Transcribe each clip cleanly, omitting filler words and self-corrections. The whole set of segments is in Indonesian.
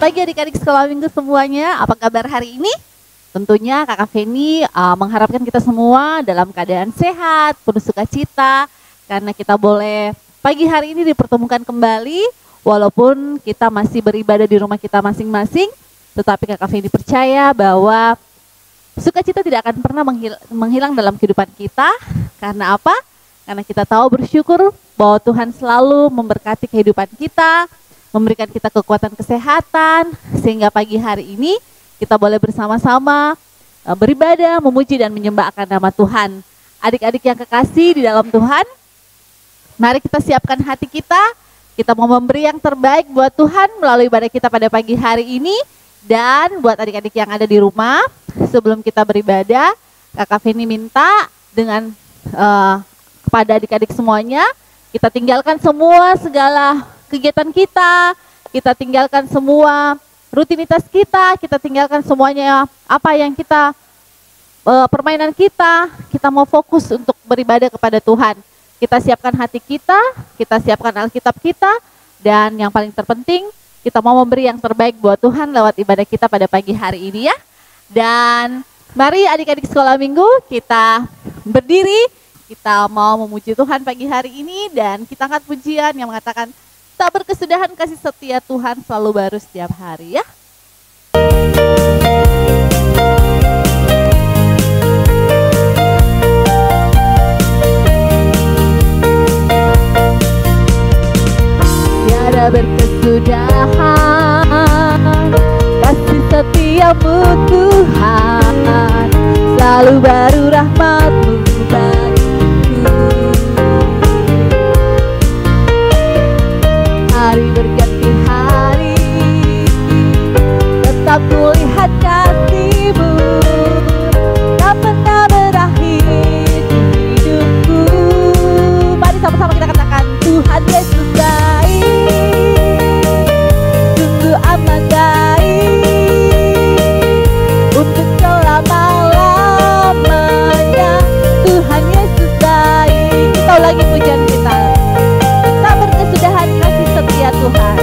pagi adik-adik sekolah minggu semuanya. Apa kabar hari ini? Tentunya Kakak Feni mengharapkan kita semua dalam keadaan sehat, penuh sukacita. Karena kita boleh pagi hari ini dipertemukan kembali. Walaupun kita masih beribadah di rumah kita masing-masing. Tetapi Kakak Feni percaya bahwa sukacita tidak akan pernah menghilang dalam kehidupan kita. Karena apa? Karena kita tahu bersyukur bahwa Tuhan selalu memberkati kehidupan kita, memberikan kita kekuatan kesehatan, sehingga pagi hari ini kita boleh bersama-sama beribadah, memuji dan menyembah akan nama Tuhan. Adik-adik yang kekasih di dalam Tuhan, mari kita siapkan hati kita mau memberi yang terbaik buat Tuhan melalui ibadah kita pada pagi hari ini. Dan buat adik-adik yang ada di rumah, sebelum kita beribadah, Kakak Feni minta dengan kepada adik-adik semuanya, kita tinggalkan semua segala kegiatan kita tinggalkan semua rutinitas kita tinggalkan semuanya apa yang kita permainan kita mau fokus untuk beribadah kepada Tuhan. Kita siapkan hati kita siapkan Alkitab kita, dan yang paling terpenting kita mau memberi yang terbaik buat Tuhan lewat ibadah kita pada pagi hari ini ya. Dan mari adik-adik sekolah minggu kita berdiri, kita mau memuji Tuhan pagi hari ini, dan kita angkat pujian yang mengatakan tak berkesudahan kasih setia Tuhan selalu baru setiap hari ya. Tiada berkesudahan kasih setiamu Tuhan, selalu baru rahmat-Mu bagiku. Hari berganti hari, tetap kulihat kasih-Mu, tak pernah berakhir di hidupku. Mari sama-sama kita katakan, Tuhan Yesus baik, sungguh amat baik, untuk selama-lamanya. Tuhan Yesus baik. Kita lagi pujian kita, tak berkesudahan kasih setia Tuhan.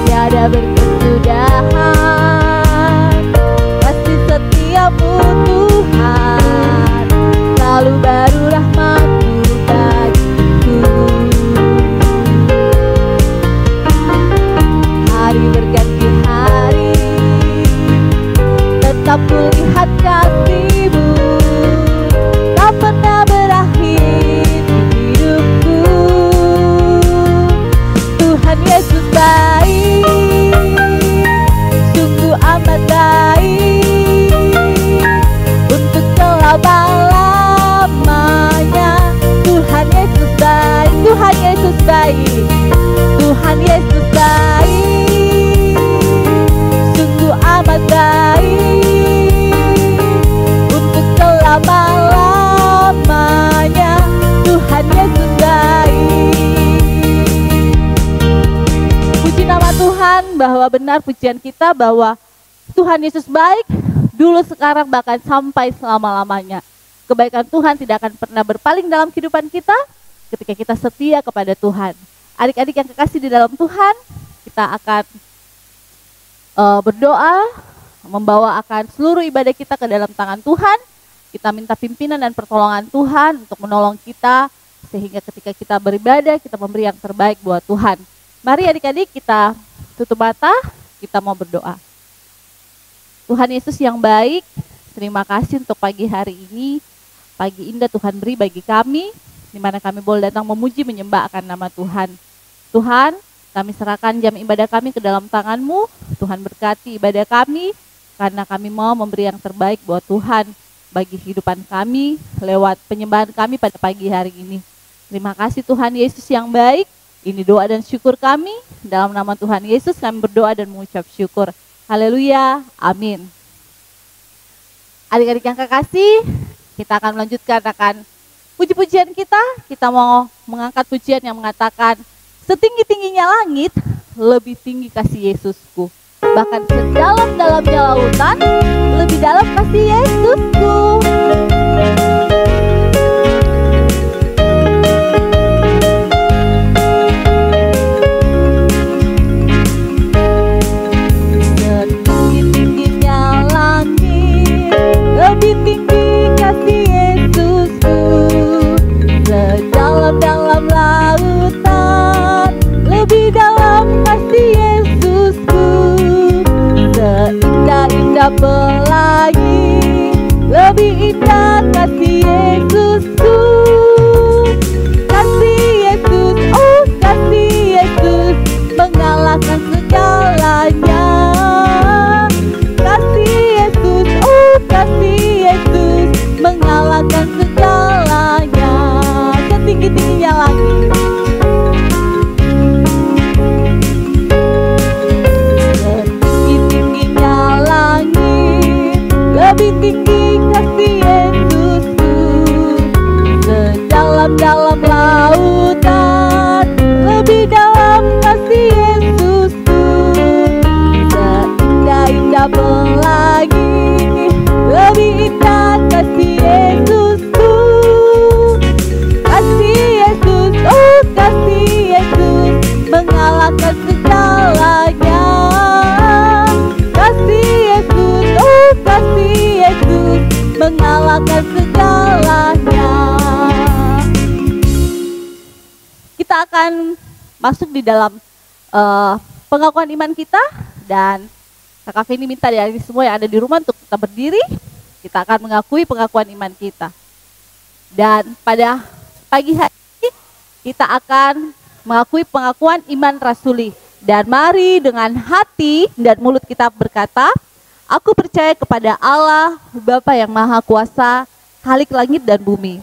Tiada berkesudahan kasih setiamu Tuhan, selalu baru rahmat-Mu bagiku. Hari berganti hari, tetap kulihat kasih-Mu, tak pernah berakhir di hidupku. Tuhan Yesus baik, sungguh amat baik, untuk selama-lamanya. Tuhan Yesus baik, Tuhan Yesus baik, Tuhan Yesus baik, sungguh amat baik, untuk selama-lamanya. Tuhan Yesus baik. Puji nama Tuhan, bahwa benar pujian kita bahwa Tuhan Yesus baik dulu, sekarang, bahkan sampai selama-lamanya. Kebaikan Tuhan tidak akan pernah berpaling dalam kehidupan kita ketika kita setia kepada Tuhan. Adik-adik yang kekasih di dalam Tuhan, kita akan berdoa, membawa akan seluruh ibadah kita ke dalam tangan Tuhan. Kita minta pimpinan dan pertolongan Tuhan untuk menolong kita, sehingga ketika kita beribadah, kita memberi yang terbaik buat Tuhan. Mari adik-adik kita tutup mata, kita mau berdoa. Tuhan Yesus yang baik, terima kasih untuk pagi hari ini. Pagi indah Tuhan beri bagi kami, di mana kami boleh datang memuji menyembah akan nama Tuhan. Tuhan, kami serahkan jam ibadah kami ke dalam tangan-Mu. Tuhan berkati ibadah kami, karena kami mau memberi yang terbaik buat Tuhan bagi kehidupan kami lewat penyembahan kami pada pagi hari ini. Terima kasih Tuhan Yesus yang baik. Ini doa dan syukur kami. Dalam nama Tuhan Yesus kami berdoa dan mengucap syukur. Haleluya, amin. Adik-adik yang kekasih, kita akan melanjutkan puji-pujian kita. Kita mau mengangkat pujian yang mengatakan, setinggi-tingginya langit, lebih tinggi kasih Yesusku. Bahkan sedalam-dalamnya lautan, lebih dalam kasih Yesusku. indah pelangi, lebih indah kasih Yesusku. Kasih Yesus, oh kasih Yesus, mengalahkan segalanya. Kasih Yesus, oh kasih Yesus, mengalahkan segalanya. Setinggi-tingginya langit, setinggi-tingginya langit, lebih tinggi kasih Yesusku. Sedalam-dalam lautan, lebih dalam kasih Yesusku. Seindah-indah pelangi, lebih indah kasih Yesusku. Kasih Yesus, oh kasih Yesus, mengalahkan segalanya. Kasih Yesus, oh kasih Yesus, mengalahkan segalanya. Kita akan masuk di dalam pengakuan iman kita, dan Kakak Feni minta dari semua yang ada di rumah untuk kita berdiri. Kita akan mengakui pengakuan iman kita. Dan pada pagi hari ini kita akan mengakui pengakuan iman rasuli. Dan mari dengan hati dan mulut kita berkata, aku percaya kepada Allah Bapa yang Maha Kuasa, Khalik langit dan bumi,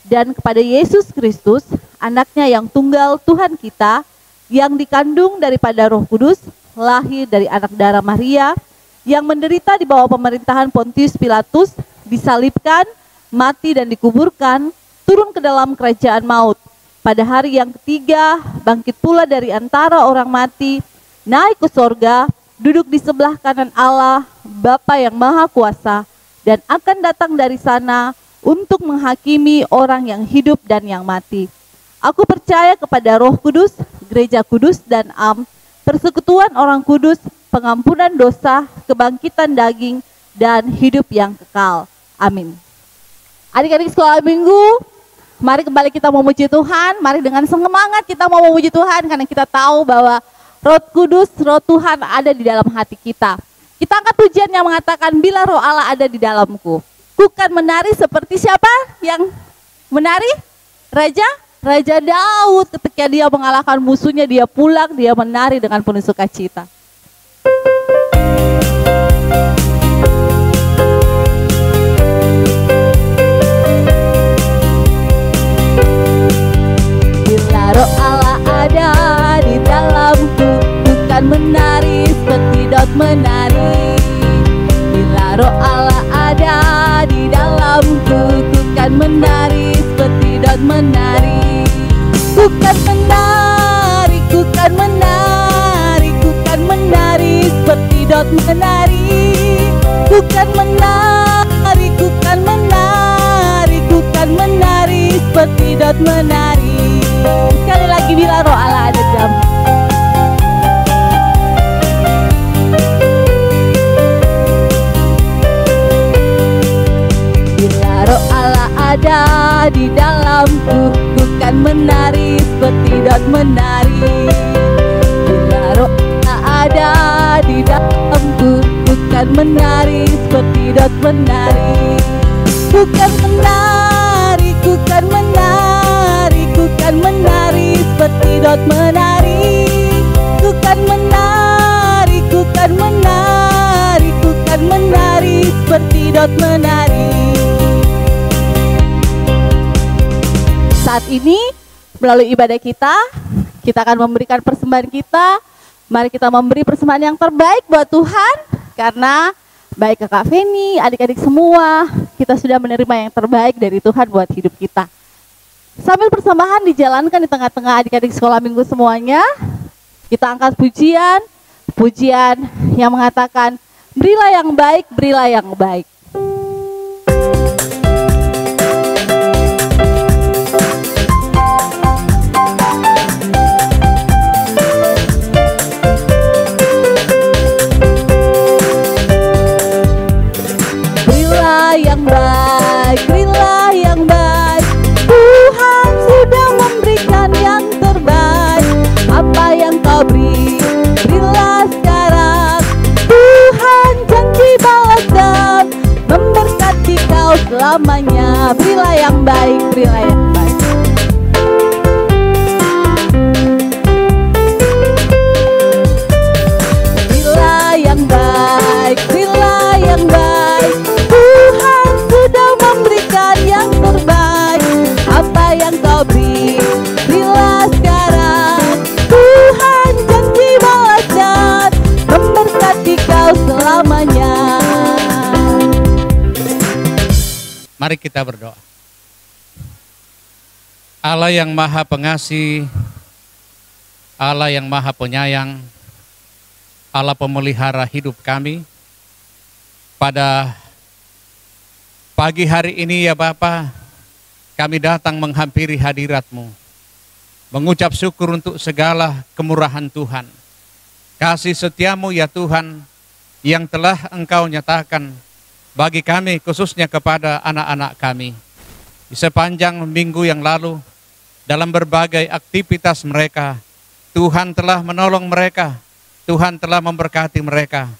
dan kepada Yesus Kristus, anaknya yang tunggal Tuhan kita, yang dikandung daripada Roh Kudus, lahir dari anak darah Maria, yang menderita di bawah pemerintahan Pontius Pilatus, disalibkan, mati dan dikuburkan, turun ke dalam kerajaan maut. Pada hari yang ketiga, bangkit pula dari antara orang mati, naik ke sorga, duduk di sebelah kanan Allah, Bapa yang Maha Kuasa, dan akan datang dari sana untuk menghakimi orang yang hidup dan yang mati. Aku percaya kepada Roh Kudus, Gereja Kudus dan Am, persekutuan orang kudus, pengampunan dosa, kebangkitan daging, dan hidup yang kekal. Amin. Adik-adik sekolah minggu, mari kembali kita memuji Tuhan. Mari dengan semangat kita mau memuji Tuhan, karena kita tahu bahwa Roh Kudus, Roh Tuhan ada di dalam hati kita. Kita angkat pujian yang mengatakan, bila Roh Allah ada di dalamku, kukan menari seperti siapa yang menari? Raja Daud. Ketika dia mengalahkan musuhnya, dia pulang, dia menari dengan penuh sukacita. Bila Roh Allah ada di dalamku, bukan menari seperti Daud menari. Bila Roh Allah ada di dalamku, bukan menari seperti Daud menari. Bukan menari, bukan menari, bukan menari seperti Daud menari. Bukan menari, bukan menari, bukan menari seperti Daud menari. Sekali lagi, bila Roh Allah ada di dalam. Bila Roh Allah ada di dalamku, bukan menari seperti Daud menari. Bila Roh Allah ada di dalamku, bukan menari seperti Daud menari. Bukan menari, bukan menari, bukan menari seperti Daud menari. Bukan menari, bukan menari, bukan menari seperti Daud menari. Saat ini melalui ibadah kita akan memberikan persembahan kita. Mari kita memberi persembahan yang terbaik buat Tuhan, karena baik Kakak Feni, adik-adik semua, kita sudah menerima yang terbaik dari Tuhan buat hidup kita. Sambil persembahan dijalankan di tengah-tengah adik-adik sekolah minggu semuanya, kita angkat pujian yang mengatakan, berilah yang baik, berilah yang baik. Yang baik, berilah yang baik. Tuhan sudah memberikan yang terbaik. Apa yang kau beri, berilah sekarang. Tuhan janji balas selamanya. Berilah yang baik, berilah yang baik. Berilah yang baik, berilah yang baik. Tuhan sudah memberikan yang terbaik. Apa yang kau beri, berilah sekarang. Tuhan janji balaskan, memberkati kau selamanya. Mari kita berdoa. Allah yang Maha Pengasih, Allah yang Maha Penyayang, Allah pemelihara hidup kami, pada pagi hari ini ya Bapa, kami datang menghampiri hadirat-Mu, mengucap syukur untuk segala kemurahan Tuhan, kasih setia-Mu ya Tuhan, yang telah Engkau nyatakan bagi kami, khususnya kepada anak-anak kami. Di sepanjang minggu yang lalu, dalam berbagai aktivitas mereka, Tuhan telah menolong mereka, Tuhan telah memberkati mereka,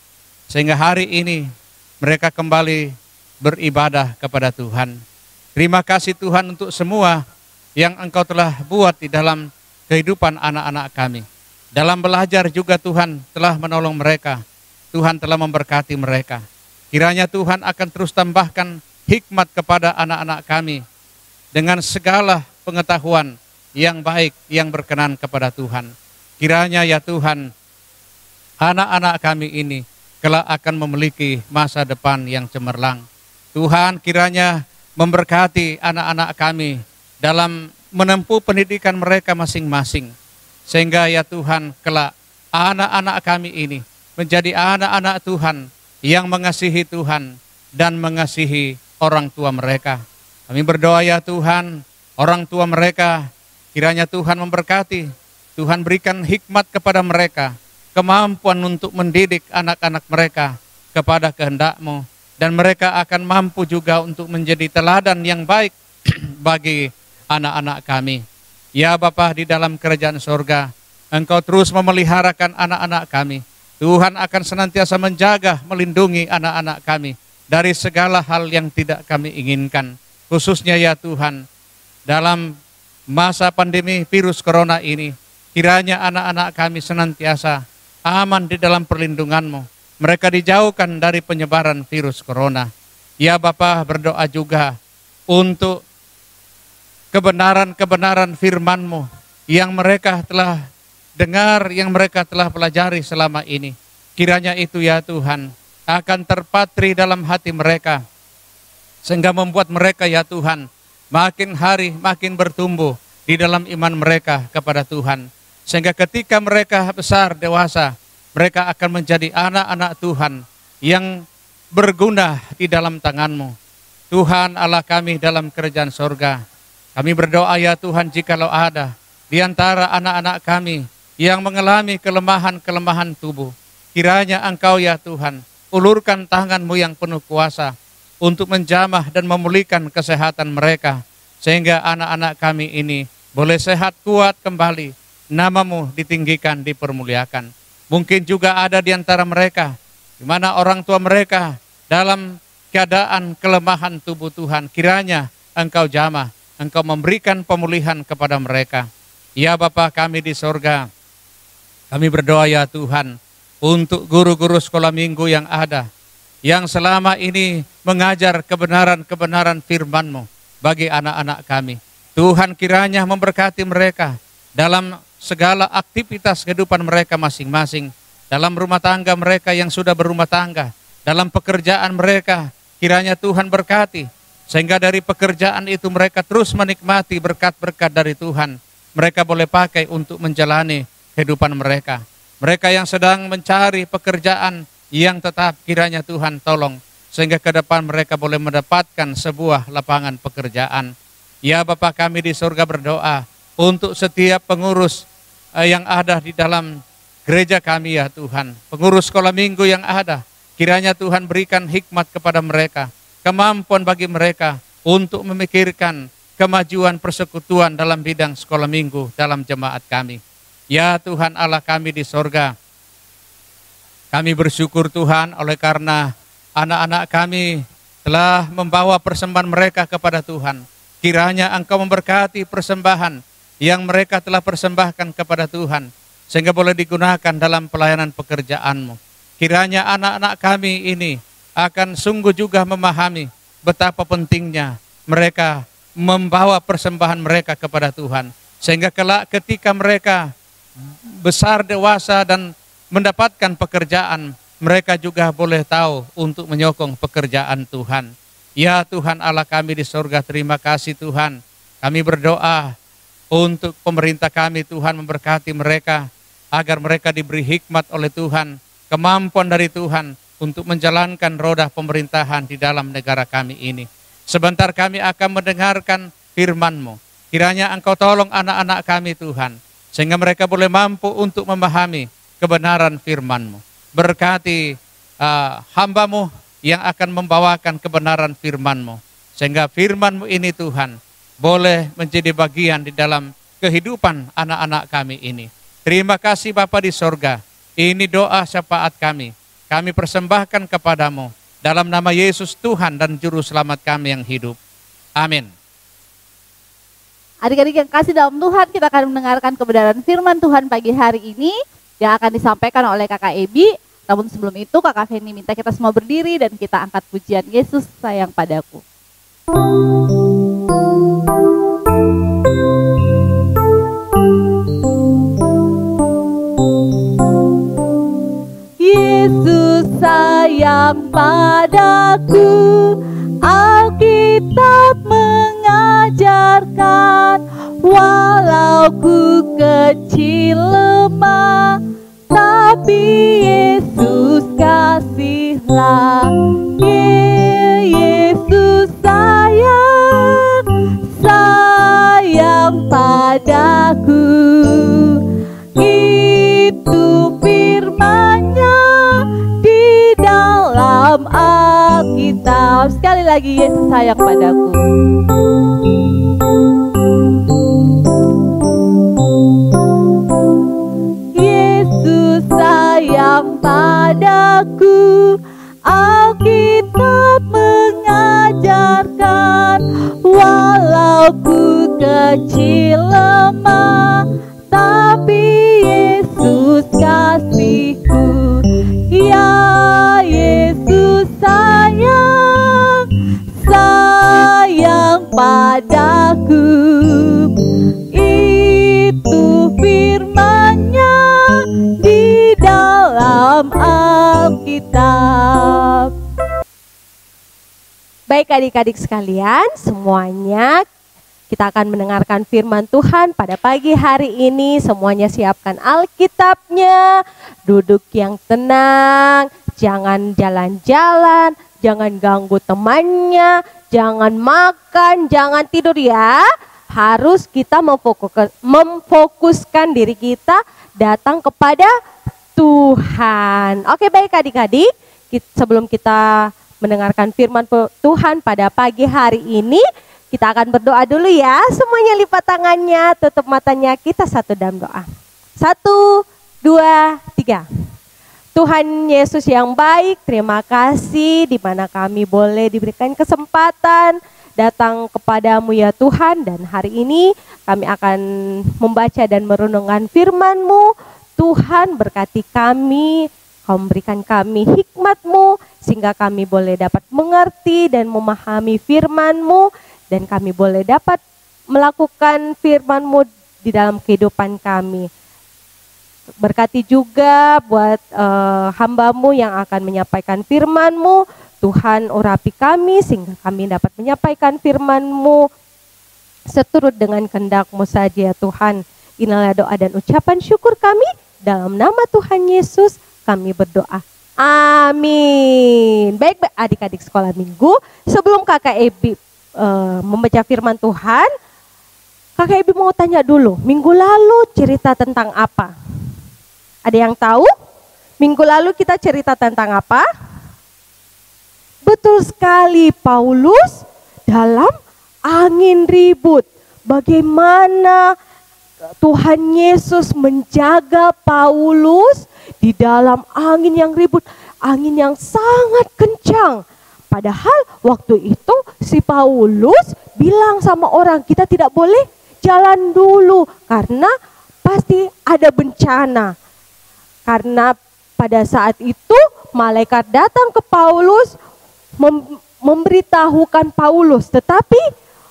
sehingga hari ini mereka kembali beribadah kepada Tuhan. Terima kasih Tuhan untuk semua yang Engkau telah buat di dalam kehidupan anak-anak kami. Dalam belajar juga Tuhan telah menolong mereka, Tuhan telah memberkati mereka. Kiranya Tuhan akan terus tambahkan hikmat kepada anak-anak kami dengan segala pengetahuan yang baik, yang berkenan kepada Tuhan. Kiranya ya Tuhan, anak-anak kami ini kelak akan memiliki masa depan yang cemerlang. Tuhan kiranya memberkati anak-anak kami dalam menempuh pendidikan mereka masing-masing. Sehingga ya Tuhan, kelak anak-anak kami ini menjadi anak-anak Tuhan yang mengasihi Tuhan dan mengasihi orang tua mereka. Kami berdoa ya Tuhan, orang tua mereka kiranya Tuhan memberkati, Tuhan berikan hikmat kepada mereka, kemampuan untuk mendidik anak-anak mereka kepada kehendak-Mu, dan mereka akan mampu juga untuk menjadi teladan yang baik bagi anak-anak kami. Ya Bapa di dalam kerajaan sorga, Engkau terus memeliharakan anak-anak kami. Tuhan akan senantiasa menjaga, melindungi anak-anak kami dari segala hal yang tidak kami inginkan. Khususnya ya Tuhan, dalam masa pandemi virus corona ini, kiranya anak-anak kami senantiasa aman di dalam perlindungan-Mu. Mereka dijauhkan dari penyebaran virus corona. Ya Bapa, berdoa juga untuk kebenaran-kebenaran firman-Mu yang mereka telah dengar, yang mereka telah pelajari selama ini. Kiranya itu ya Tuhan akan terpatri dalam hati mereka, sehingga membuat mereka ya Tuhan makin hari makin bertumbuh di dalam iman mereka kepada Tuhan. Sehingga ketika mereka besar dewasa, mereka akan menjadi anak-anak Tuhan yang berguna di dalam tangan-Mu. Tuhan Allah kami dalam kerajaan sorga, kami berdoa ya Tuhan, jikalau ada di antara anak-anak kami yang mengalami kelemahan-kelemahan tubuh, kiranya Engkau ya Tuhan ulurkan tangan-Mu yang penuh kuasa untuk menjamah dan memulihkan kesehatan mereka, sehingga anak-anak kami ini boleh sehat kuat kembali, nama-Mu ditinggikan, dipermuliakan. Mungkin juga ada di antara mereka di mana orang tua mereka dalam keadaan kelemahan tubuh Tuhan, kiranya Engkau jamah, Engkau memberikan pemulihan kepada mereka. Ya Bapa kami di sorga, kami berdoa ya Tuhan untuk guru-guru sekolah minggu yang ada, yang selama ini mengajar kebenaran-kebenaran firman-Mu bagi anak-anak kami. Tuhan kiranya memberkati mereka dalam segala aktivitas kehidupan mereka masing-masing, dalam rumah tangga mereka yang sudah berumah tangga, dalam pekerjaan mereka, kiranya Tuhan berkati, sehingga dari pekerjaan itu mereka terus menikmati berkat-berkat dari Tuhan. Mereka boleh pakai untuk menjalani kehidupan mereka. Mereka yang sedang mencari pekerjaan yang tetap, kiranya Tuhan tolong, sehingga ke depan mereka boleh mendapatkan sebuah lapangan pekerjaan. Ya Bapa kami di surga berdoa untuk setiap pengurus yang ada di dalam gereja kami ya Tuhan, pengurus sekolah minggu yang ada, kiranya Tuhan berikan hikmat kepada mereka, kemampuan bagi mereka untuk memikirkan kemajuan persekutuan dalam bidang sekolah minggu dalam jemaat kami. Ya Tuhan Allah kami di sorga, kami bersyukur Tuhan oleh karena anak-anak kami telah membawa persembahan mereka kepada Tuhan. Kiranya Engkau memberkati persembahan yang mereka telah persembahkan kepada Tuhan, sehingga boleh digunakan dalam pelayanan pekerjaan-Mu. Kiranya anak-anak kami ini akan sungguh juga memahami betapa pentingnya mereka membawa persembahan mereka kepada Tuhan. Sehingga kelak ketika mereka besar dewasa dan mendapatkan pekerjaan, mereka juga boleh tahu untuk menyokong pekerjaan Tuhan. Ya Tuhan Allah kami di surga, terima kasih Tuhan. Kami berdoa untuk pemerintah kami, Tuhan memberkati mereka, agar mereka diberi hikmat oleh Tuhan, kemampuan dari Tuhan untuk menjalankan roda pemerintahan di dalam negara kami ini. Sebentar kami akan mendengarkan firman-Mu. Kiranya Engkau tolong anak-anak kami Tuhan, sehingga mereka boleh mampu untuk memahami kebenaran firman-Mu. Berkati hamba-Mu yang akan membawakan kebenaran firman-Mu, sehingga firman-Mu ini Tuhan boleh menjadi bagian di dalam kehidupan anak-anak kami ini. Terima kasih Bapa di sorga. Ini doa syafaat kami. Kami persembahkan kepadamu dalam nama Yesus Tuhan dan Juru Selamat kami yang hidup. Amin. Adik-adik yang kasih dalam Tuhan, kita akan mendengarkan kebenaran firman Tuhan pagi hari ini yang akan disampaikan oleh Kakak Ebi. Namun sebelum itu Kakak Feni minta kita semua berdiri dan kita angkat pujian Yesus sayang padaku. Yesus sayang padaku, Alkitab mengajarkan, walau ku kecil lemah, tapi Yesus kasihlah. Yesus sayang padaku. Itu firman-Nya di dalam Alkitab. Sekali lagi, Yesus sayang padaku. Sayang padaku, Alkitab mengajarkan, walau ku kecil lemah, tapi Yesus kasihku. Ya Yesus sayang padaku. Itu firman-Nya di dalam Alkitab. Baik adik-adik sekalian, semuanya kita akan mendengarkan firman Tuhan pada pagi hari ini. Semuanya siapkan Alkitabnya, duduk yang tenang, jangan jalan-jalan, jangan ganggu temannya, jangan makan, jangan tidur ya. Harus kita memfokuskan diri kita datang kepada Tuhan. Oke, baik adik-adik, sebelum kita mendengarkan firman Tuhan pada pagi hari ini, kita akan berdoa dulu ya. Semuanya lipat tangannya, tutup matanya, kita satu dalam doa. 1, 2, 3. Tuhan Yesus yang baik, terima kasih di mana kami boleh diberikan kesempatan datang kepadamu ya Tuhan. Dan hari ini kami akan membaca dan merenungkan firman-Mu. Tuhan berkati kami, Kau memberikan kami hikmat-Mu, sehingga kami boleh dapat mengerti dan memahami firman-Mu, dan kami boleh dapat melakukan firman-Mu di dalam kehidupan kami. Berkati juga buat hamba-Mu yang akan menyampaikan firman-Mu. Tuhan urapi kami sehingga kami dapat menyampaikan firman-Mu seturut dengan kehendak-Mu saja ya Tuhan. Inilah doa dan ucapan syukur kami, dalam nama Tuhan Yesus kami berdoa. Amin. Baik adik-adik sekolah minggu, sebelum Kakak Ebi membaca firman Tuhan, Kakak Ebi mau tanya dulu, minggu lalu cerita tentang apa? Ada yang tahu? Minggu lalu kita cerita tentang apa? Betul sekali, Paulus dalam angin ribut. Bagaimana Tuhan Yesus menjaga Paulus di dalam angin yang ribut, angin yang sangat kencang. Padahal waktu itu si Paulus bilang sama orang, kita tidak boleh jalan dulu karena pasti ada bencana. Karena pada saat itu malaikat datang ke Paulus memberitahukan Paulus, tetapi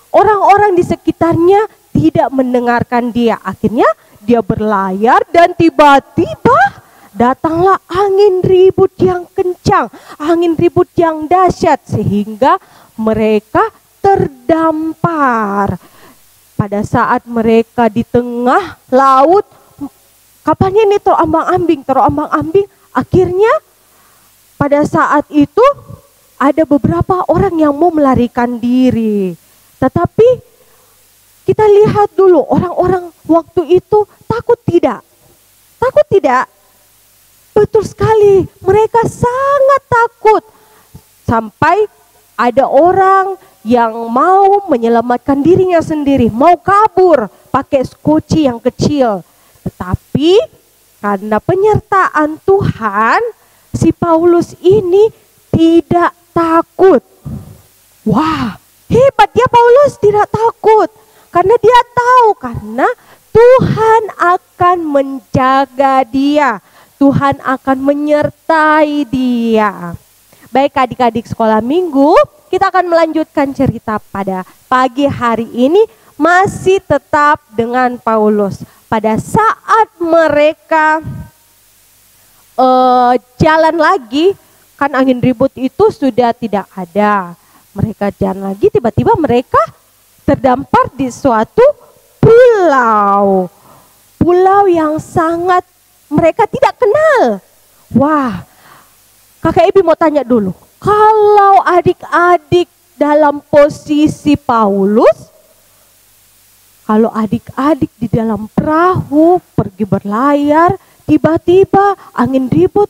orang-orang di sekitarnya tidak mendengarkan dia. Akhirnya dia berlayar dan tiba-tiba datanglah angin ribut yang kencang, angin ribut yang dahsyat sehingga mereka terdampar. Pada saat mereka di tengah laut, kapalnya ini terombang-ambing. Akhirnya pada saat itu ada beberapa orang yang mau melarikan diri. Tetapi kita lihat dulu orang-orang waktu itu takut tidak? Takut tidak? Betul sekali, mereka sangat takut. Sampai ada orang yang mau menyelamatkan dirinya sendiri, mau kabur pakai skoci yang kecil. Tetapi karena penyertaan Tuhan, si Paulus ini tidak takut. Wah, hebat ya Paulus, tidak takut. Karena dia tahu, karena Tuhan akan menjaga dia. Tuhan akan menyertai dia. Baik adik-adik sekolah minggu, kita akan melanjutkan cerita pada pagi hari ini masih tetap dengan Paulus. Pada saat mereka jalan lagi, kan angin ribut itu sudah tidak ada. Mereka jalan lagi, tiba-tiba mereka terdampar di suatu pulau. Pulau yang sangat mereka tidak kenal. Wah, Kakak Ebi mau tanya dulu. Kalau adik-adik dalam posisi Paulus, kalau adik-adik di dalam perahu pergi berlayar, tiba-tiba angin ribut,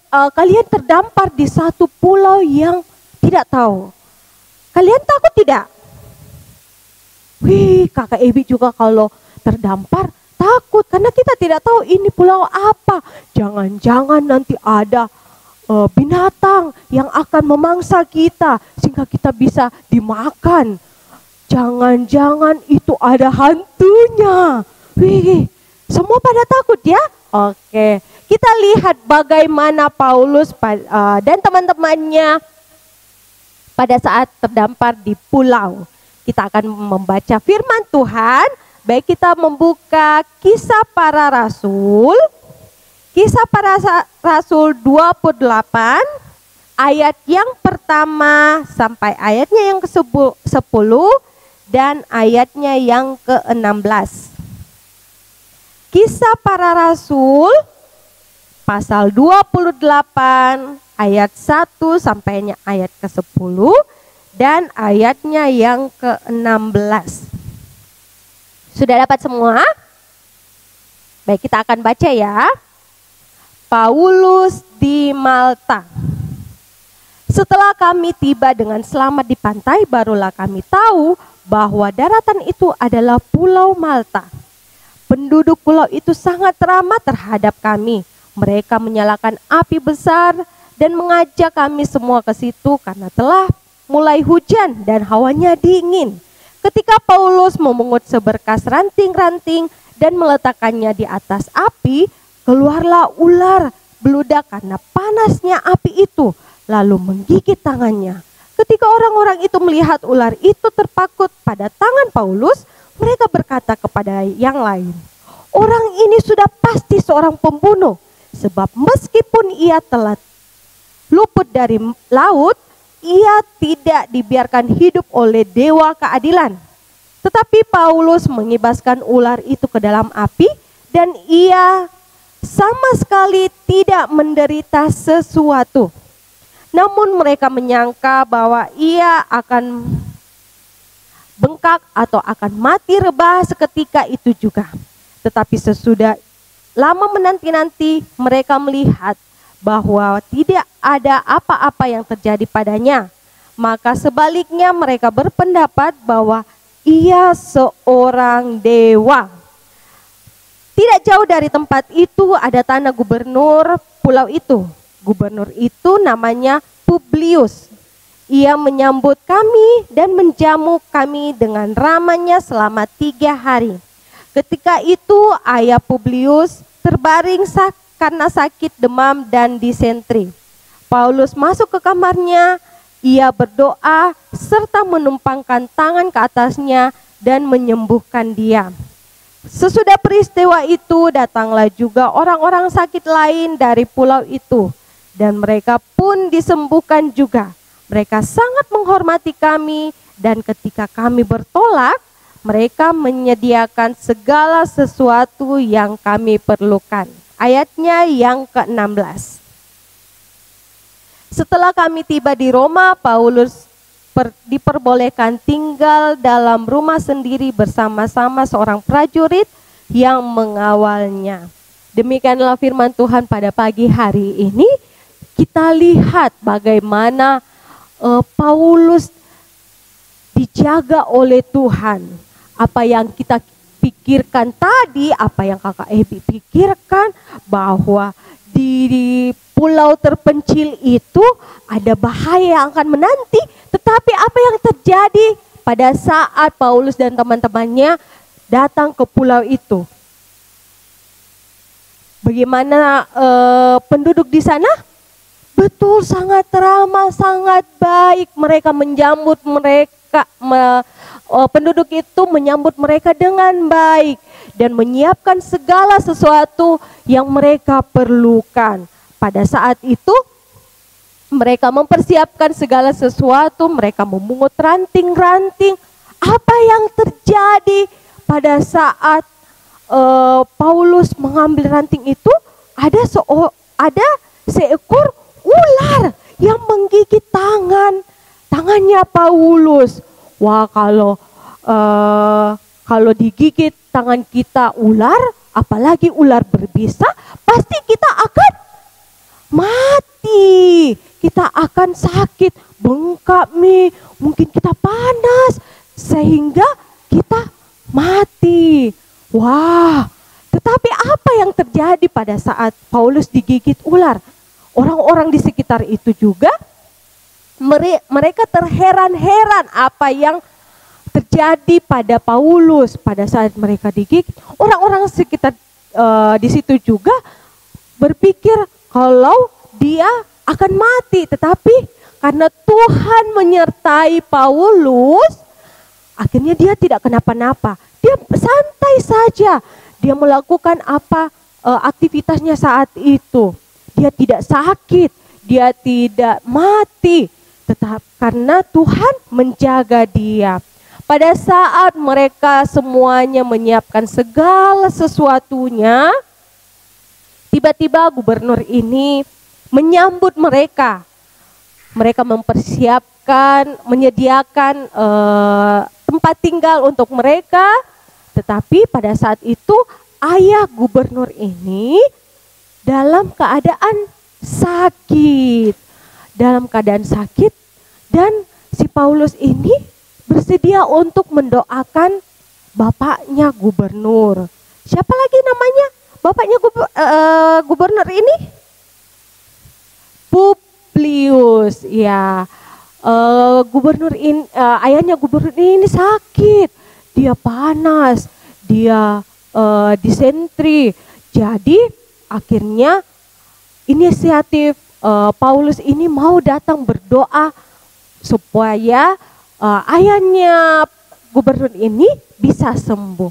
kalian terdampar di satu pulau yang tidak tahu. Kalian takut tidak? Wih, Kakak Ebi juga kalau terdampar takut karena kita tidak tahu ini pulau apa. Jangan-jangan nanti ada binatang yang akan memangsa kita sehingga kita bisa dimakan. Jangan-jangan itu ada hantunya. Wih, semua pada takut ya? Oke, kita lihat bagaimana Paulus dan teman-temannya pada saat terdampar di pulau. Kita akan membaca firman Tuhan. Baik, kita membuka Kisah Para Rasul. Kisah Para Rasul 28 ayat yang pertama sampai ayatnya yang ke-10 dan ayatnya yang ke-16. Kisah Para Rasul pasal 28 ayat 1 sampai ayat ke-10 dan ayatnya yang ke-16. Sudah dapat semua? Baik, kita akan baca ya. Paulus di Malta. Setelah kami tiba dengan selamat di pantai, barulah kami tahu bahwa daratan itu adalah Pulau Malta. Penduduk pulau itu sangat ramah terhadap kami. Mereka menyalakan api besar dan mengajak kami semua ke situ karena telah mulai hujan dan hawanya dingin. Ketika Paulus memungut seberkas ranting-ranting dan meletakkannya di atas api, keluarlah ular beludak karena panasnya api itu, lalu menggigit tangannya. Ketika orang-orang itu melihat ular itu terpakut pada tangan Paulus, mereka berkata kepada yang lain, "Orang ini sudah pasti seorang pembunuh, sebab meskipun ia telah luput dari laut, ia tidak dibiarkan hidup oleh dewa keadilan." Tetapi Paulus mengibaskan ular itu ke dalam api dan ia sama sekali tidak menderita sesuatu. Namun mereka menyangka bahwa ia akan bengkak atau akan mati rebah seketika itu juga. Tetapi sesudah lama menanti-nanti mereka melihat bahwa tidak ada apa-apa yang terjadi padanya. Maka sebaliknya mereka berpendapat bahwa ia seorang dewa. Tidak jauh dari tempat itu ada tanah gubernur pulau itu. Gubernur itu namanya Publius. Ia menyambut kami dan menjamu kami dengan ramahnya selama 3 hari. Ketika itu ayah Publius terbaring karena sakit demam dan disentri. Paulus masuk ke kamarnya, ia berdoa serta menumpangkan tangan ke atasnya dan menyembuhkan dia. Sesudah peristiwa itu datanglah juga orang-orang sakit lain dari pulau itu, dan mereka pun disembuhkan juga. Mereka sangat menghormati kami, dan ketika kami bertolak, mereka menyediakan segala sesuatu yang kami perlukan. Ayatnya yang ke-16. Setelah kami tiba di Roma, Paulus diperbolehkan tinggal dalam rumah sendiri bersama-sama seorang prajurit yang mengawalnya. Demikianlah firman Tuhan pada pagi hari ini. Kita lihat bagaimana Paulus dijaga oleh Tuhan. Apa yang kita pikirkan tadi, apa yang kakak Ebi pikirkan, bahwa di pulau terpencil itu ada bahaya yang akan menanti. Tetapi apa yang terjadi pada saat Paulus dan teman-temannya datang ke pulau itu? Bagaimana penduduk di sana? Betul, sangat ramah, sangat baik. Mereka menyambut mereka, penduduk itu menyambut mereka dengan baik dan menyiapkan segala sesuatu yang mereka perlukan. Pada saat itu mereka mempersiapkan segala sesuatu, mereka memungut ranting-ranting. Apa yang terjadi pada saat Paulus mengambil ranting itu? Ada seekor ular yang menggigit tangannya Paulus. Wah, kalau digigit tangan kita ular, apalagi ular berbisa, pasti kita akan mati. Kita akan sakit, bengkak, mungkin kita panas, sehingga kita mati. Wah, tetapi apa yang terjadi pada saat Paulus digigit ular? Orang-orang di sekitar itu juga, mereka terheran-heran apa yang terjadi pada Paulus pada saat mereka digigit. Orang-orang sekitar di situ juga berpikir kalau dia akan mati, tetapi karena Tuhan menyertai Paulus, akhirnya dia tidak kenapa-napa. Dia santai saja, dia melakukan aktivitasnya saat itu. Dia tidak sakit, dia tidak mati, tetapi karena Tuhan menjaga dia. Pada saat mereka semuanya menyiapkan segala sesuatunya, tiba-tiba gubernur ini menyambut mereka. Mereka mempersiapkan, menyediakan tempat tinggal untuk mereka. Tetapi pada saat itu ayah gubernur ini dalam keadaan sakit. Dan si Paulus ini bersedia untuk mendoakan bapaknya gubernur. Siapa lagi namanya? Bapaknya gubernur ini? Publius, ya. Ayahnya gubernur ini sakit, dia panas, dia disentri. Jadi akhirnya inisiatif Paulus ini mau datang berdoa supaya ayahnya gubernur ini bisa sembuh.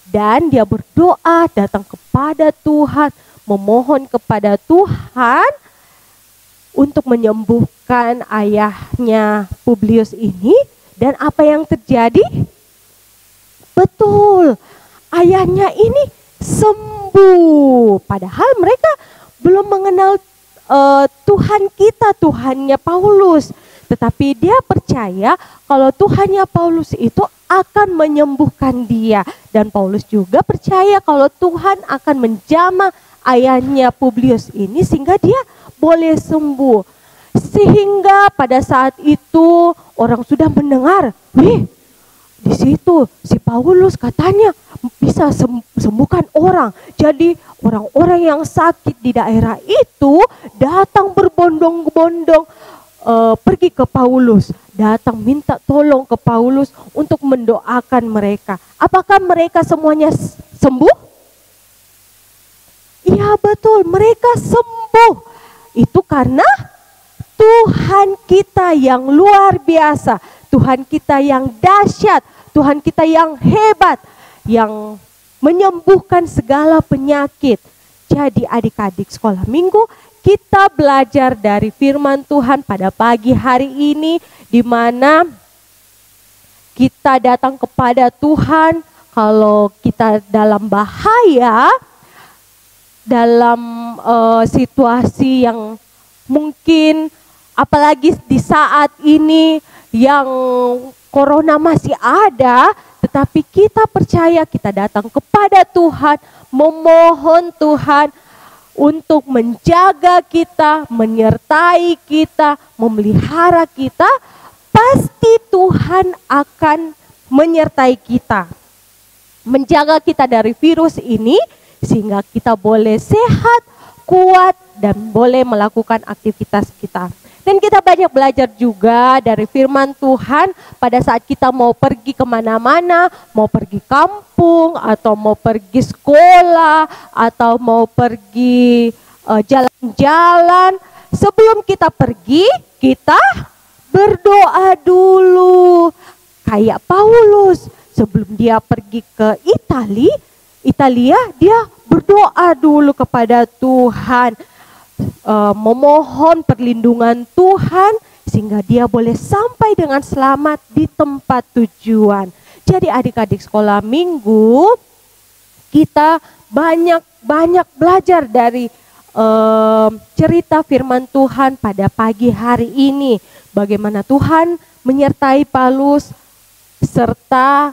Dan dia berdoa, datang kepada Tuhan, memohon kepada Tuhan untuk menyembuhkan ayahnya Publius ini. Dan apa yang terjadi? Betul, ayahnya ini sembuh. Padahal mereka belum mengenal Tuhan kita, Tuhannya Paulus. Tetapi dia percaya kalau Tuhannya Paulus itu akan menyembuhkan dia. Dan Paulus juga percaya kalau Tuhan akan menjamah ayahnya Publius ini sehingga dia boleh sembuh. Sehingga pada saat itu orang sudah mendengar, di situ si Paulus katanya bisa sembuhkan orang. Jadi orang-orang yang sakit di daerah itu datang berbondong-bondong pergi ke Paulus, datang minta tolong ke Paulus untuk mendoakan mereka. Apakah mereka semuanya sembuh? Iya betul, mereka sembuh. Itu karena Tuhan kita yang luar biasa, Tuhan kita yang dahsyat, Tuhan kita yang hebat, yang menyembuhkan segala penyakit. Jadi adik-adik sekolah minggu, kita belajar dari firman Tuhan pada pagi hari ini, di mana kita datang kepada Tuhan kalau kita dalam bahaya, dalam situasi yang mungkin apalagi di saat ini yang corona masih ada, tetapi kita percaya, kita datang kepada Tuhan, memohon Tuhan untuk menjaga kita, menyertai kita, memelihara kita. Pasti Tuhan akan menyertai kita, menjaga kita dari virus ini, sehingga kita boleh sehat, kuat, dan boleh melakukan aktivitas kita. Dan kita banyak belajar juga dari firman Tuhan pada saat kita mau pergi kemana-mana, mau pergi kampung, atau mau pergi sekolah, atau mau pergi jalan-jalan. Sebelum kita pergi, kita berdoa dulu. Kayak Paulus, sebelum dia pergi ke Italia, dia berdoa dulu kepada Tuhan, memohon perlindungan Tuhan sehingga dia boleh sampai dengan selamat di tempat tujuan. Jadi adik-adik sekolah minggu, kita banyak belajar dari cerita firman Tuhan pada pagi hari ini. Bagaimana Tuhan menyertai Paulus, serta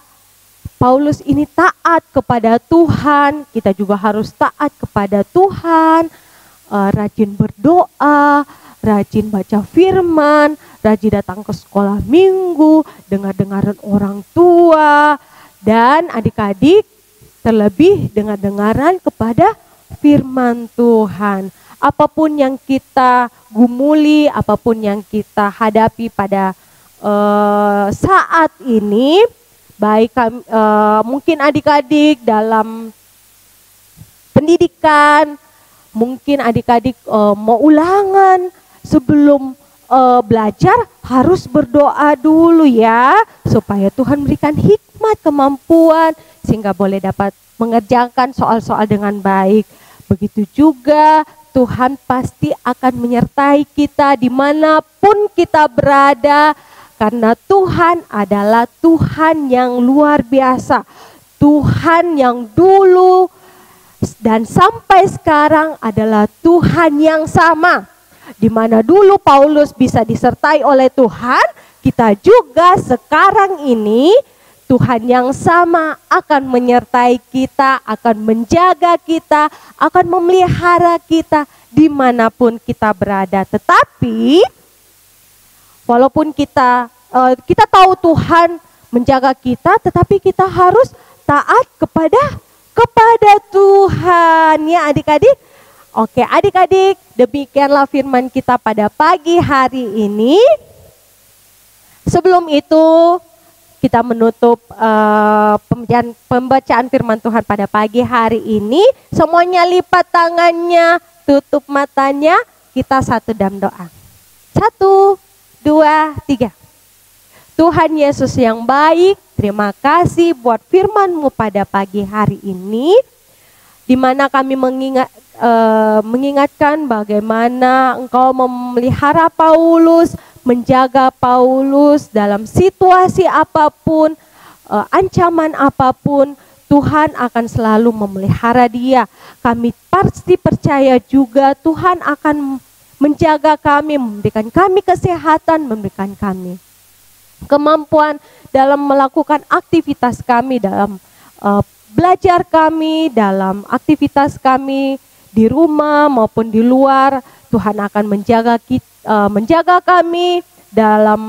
Paulus ini taat kepada Tuhan. Kita juga harus taat kepada Tuhan, rajin berdoa, rajin baca firman, rajin datang ke sekolah minggu, dengar-dengaran orang tua, dan adik-adik terlebih dengar-dengaran kepada firman Tuhan. Apapun yang kita gumuli, apapun yang kita hadapi pada saat ini, baik mungkin adik-adik dalam pendidikan, mungkin adik-adik mau ulangan, sebelum belajar harus berdoa dulu ya, supaya Tuhan berikan hikmat, kemampuan, sehingga boleh dapat mengerjakan soal-soal dengan baik. Begitu juga Tuhan pasti akan menyertai kita dimanapun kita berada, karena Tuhan adalah Tuhan yang luar biasa. Tuhan yang dulu dan sampai sekarang adalah Tuhan yang sama. Di mana dulu Paulus bisa disertai oleh Tuhan, kita juga sekarang ini Tuhan yang sama akan menyertai kita, akan menjaga kita, akan memelihara kita dimanapun kita berada. Tetapi walaupun kita tahu Tuhan menjaga kita, tetapi kita harus taat kepada Tuhan ya adik-adik. Oke adik-adik, demikianlah firman kita pada pagi hari ini. Sebelum itu kita menutup pembacaan firman Tuhan pada pagi hari ini. Semuanya lipat tangannya, tutup matanya, kita satu dalam doa. 1, 2, 3. Tuhan Yesus yang baik, terima kasih buat firman-Mu pada pagi hari ini, di mana kami mengingatkan bagaimana Engkau memelihara Paulus, menjaga Paulus dalam situasi apapun, ancaman apapun, Tuhan akan selalu memelihara dia. Kami pasti percaya juga Tuhan akan menjaga kami, memberikan kami kesehatan, memberikan kami kemampuan dalam melakukan aktivitas kami, dalam belajar kami, dalam aktivitas kami di rumah maupun di luar. Tuhan akan menjaga kami dalam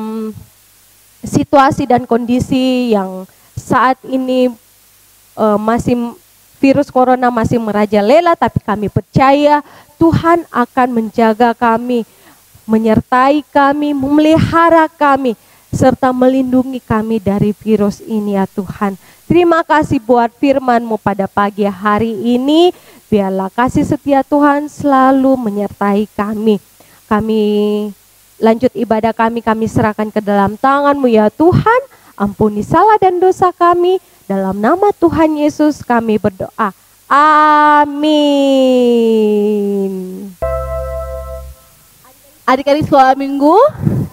situasi dan kondisi yang saat ini virus corona masih merajalela, tapi kami percaya Tuhan akan menjaga kami. menyertai kami, memelihara kami, serta melindungi kami dari virus ini ya Tuhan. Terima kasih buat firman-Mu pada pagi hari ini. Biarlah kasih setia Tuhan selalu menyertai kami. Kami lanjut ibadah kami serahkan ke dalam tangan-Mu ya Tuhan. Ampuni salah dan dosa kami. Dalam nama Tuhan Yesus kami berdoa. Amin. Adik-adik sekolah minggu,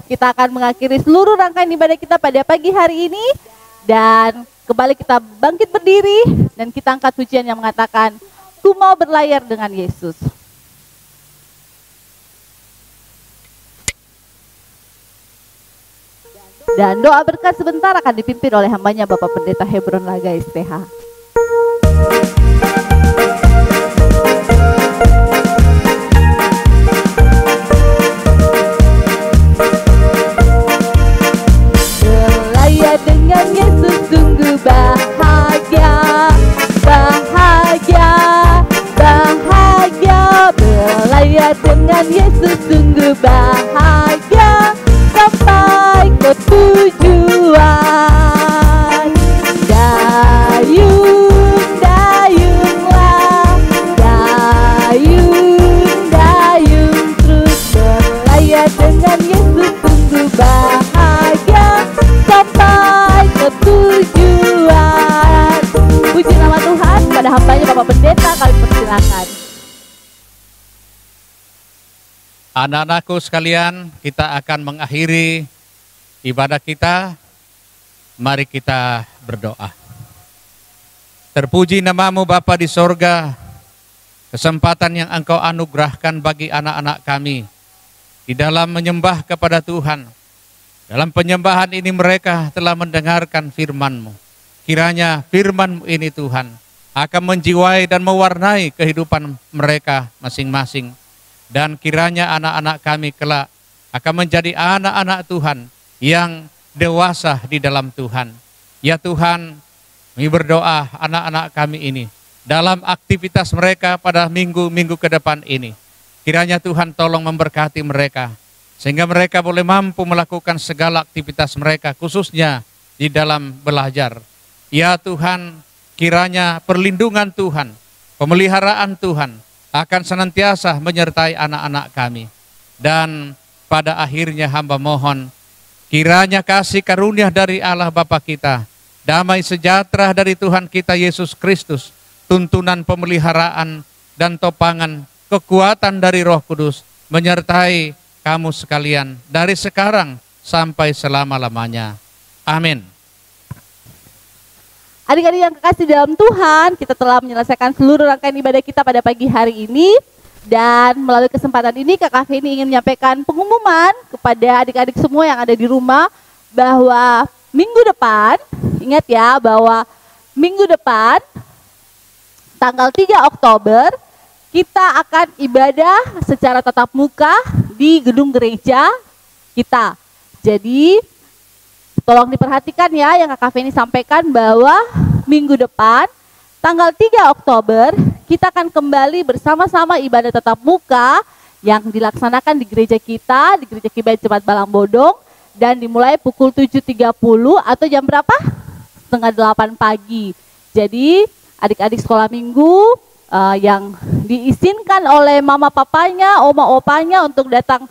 kita akan mengakhiri seluruh rangkaian ibadah kita pada pagi hari ini. Dan kembali kita bangkit berdiri dan kita angkat pujian yang mengatakan, "Ku mau berlayar dengan Yesus." Dan doa berkat sebentar akan dipimpin oleh hambanya Bapak Pendeta Hebron Laga STH. Berlayar dengan Yesus sungguh bahagia, bahagia, bahagia. Berlayar dengan Yesus sungguh bahagia, sampai ke tujuan. Dayung, dayunglah, dayung, dayung terus berlayar dengan Yesus sungguh bahagia, sampai ke tujuan. Puji nama Tuhan. Pada hambanya Bapak Pendeta kami persilakan. Anak-anakku sekalian, kita akan mengakhiri ibadah kita. Mari kita berdoa. Terpuji nama-Mu Bapa di sorga, kesempatan yang Engkau anugerahkan bagi anak-anak kami di dalam menyembah kepada Tuhan. Dalam penyembahan ini mereka telah mendengarkan firman-Mu. Kiranya firman-Mu ini Tuhan akan menjiwai dan mewarnai kehidupan mereka masing-masing. Dan kiranya anak-anak kami kelak akan menjadi anak-anak Tuhan yang dewasa di dalam Tuhan. Ya Tuhan, kami berdoa anak-anak kami ini dalam aktivitas mereka pada minggu-minggu ke depan ini. Kiranya Tuhan tolong memberkati mereka, sehingga mereka boleh mampu melakukan segala aktivitas mereka, khususnya di dalam belajar. Ya Tuhan, kiranya perlindungan Tuhan, pemeliharaan Tuhan akan senantiasa menyertai anak-anak kami. Dan pada akhirnya hamba mohon, kiranya kasih karunia dari Allah Bapa kita, damai sejahtera dari Tuhan kita Yesus Kristus, tuntunan pemeliharaan dan topangan kekuatan dari Roh Kudus menyertai kamu sekalian dari sekarang sampai selama-lamanya. Amin. Adik-adik yang kekasih dalam Tuhan, kita telah menyelesaikan seluruh rangkaian ibadah kita pada pagi hari ini. Dan melalui kesempatan ini Kakak Feni ingin menyampaikan pengumuman kepada adik-adik semua yang ada di rumah bahwa minggu depan, ingat ya bahwa minggu depan tanggal 3 Oktober kita akan ibadah secara tatap muka di gedung gereja kita. Jadi tolong diperhatikan ya yang Kakak Feni sampaikan bahwa minggu depan tanggal 3 Oktober kita akan kembali bersama-sama ibadah tatap muka yang dilaksanakan di gereja kita, di Gereja Kibai Jemaat Balangbodong, dan dimulai pukul 7.30 atau jam berapa? Setengah 8 pagi. Jadi adik-adik sekolah minggu yang diizinkan oleh mama papanya, oma opanya untuk datang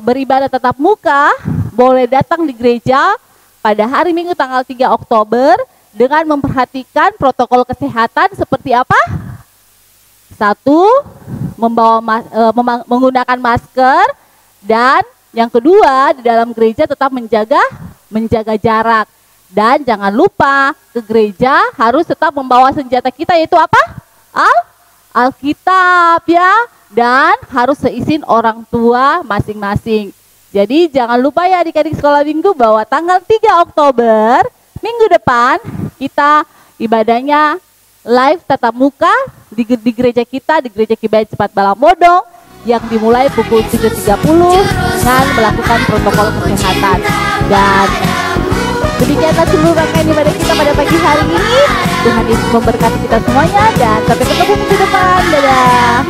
beribadah tatap muka, boleh datang di gereja pada hari Minggu tanggal 3 Oktober dengan memperhatikan protokol kesehatan seperti apa? 1, menggunakan masker, dan yang kedua di dalam gereja tetap menjaga jarak. Dan jangan lupa ke gereja harus tetap membawa senjata kita, yaitu apa? Alkitab ya, dan harus seizin orang tua masing-masing. Jadi jangan lupa ya adik-adik sekolah minggu bahwa tanggal 3 Oktober minggu depan kita ibadahnya live tatap muka di gereja kita, di Gereja Kibai Jemaat Balangbodong, yang dimulai pukul 7.30 dengan melakukan protokol kesehatan. Dan demikianlah seluruh rangkaian ibadah kita pada pagi hari ini. Tuhan Yesus memberkati kita semuanya dan sampai ketemu minggu depan. Dadah.